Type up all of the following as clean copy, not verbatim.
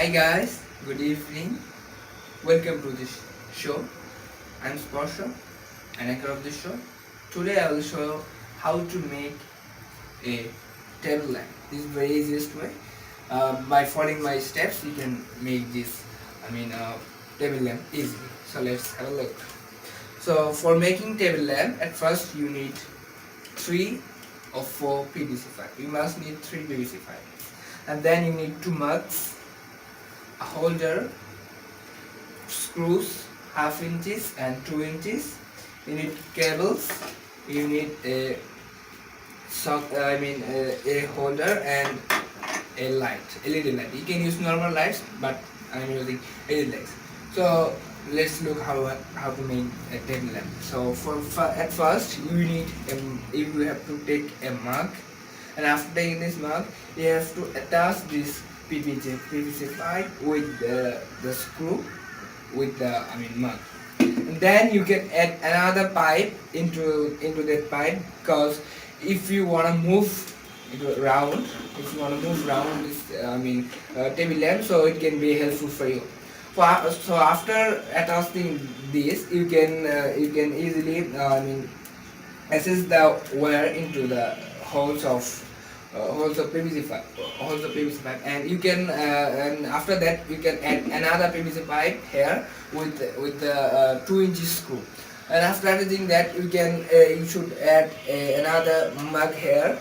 Hi guys, good evening. Welcome to this show. I'm Sparsha, an anchor of this show. Today I will show how to make a table lamp. This is the very easiest way. By following my steps, you can make this. Table lamp easily. So let's have a look. So for making table lamp, at first you need 3 or 4 PVC pipe. You must need 3 PVC pipe, and then you need 2 mugs, a holder, screws half inches and 2 inches. You need cables. You need a a holder and a light, LED light. You can use normal lights, but I'm using LED lights. So let's look how to make a table lamp. So at first you have to take a mug, and after taking this mug, you have to attach this PVC pipe with the screw with the mug. And then you can add another pipe into that pipe, because if you want to move round this table lamp, so it can be helpful for you. So after attaching this, you can easily access the wire into the holes of PVC pipe, and you can and after that you can add another PVC pipe here with the 2 inches screw. And after adding that, you should add another mug here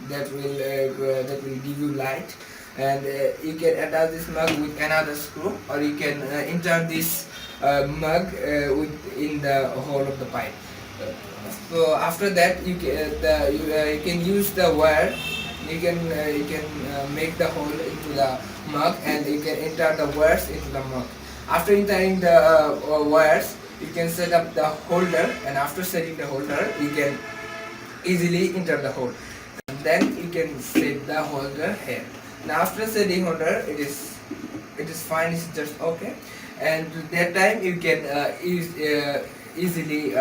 that will give you light, and you can attach this mug with another screw, or you can insert this mug in the hole of the pipe. So after that, you can use the wire. You can make the hole into the mug, and you can enter the wires into the mug. After entering the wires, you can set up the holder, and after setting the holder, you can easily enter the hole. And then you can set the holder here. Now after setting holder, it is fine. It's just okay. And that time you can easily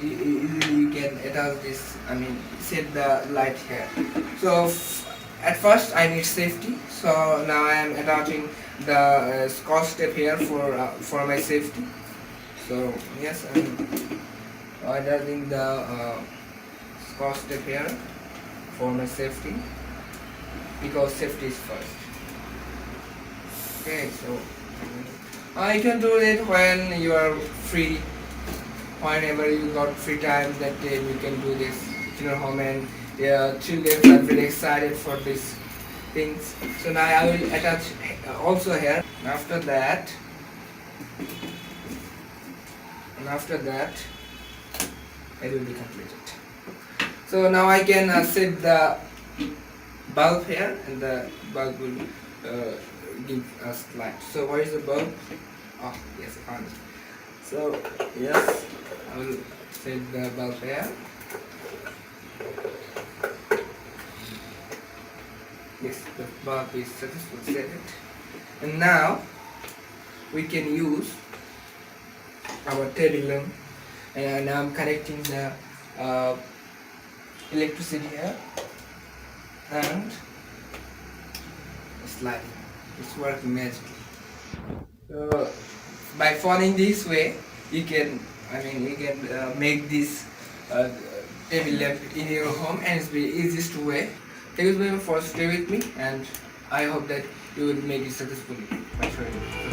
you can attach this, set the light here. So at first I need safety, so now I am attaching the scotch tape here for my safety. So yes, I'm attaching the scotch tape here for my safety, because safety is first. Okay, so you can do it when you are free. Whenever you got free time, that day you can do this in your home, and children are very excited for these things. So now I will attach also here. After that, it will be completed. So now I can set the bulb here, and the bulb will give us light. So where is the bulb? Oh yes, I found it. So yes, I will set the bulb here. Yes, the bulb is successfully set it. And now we can use our table lamp, and I'm connecting the electricity here, and it's lighting. It's working magically. So by following this way, you can make this table lamp in your home, and it's the easiest way. Thank you very much for staying with me, and I hope that you will make it successfully by showing.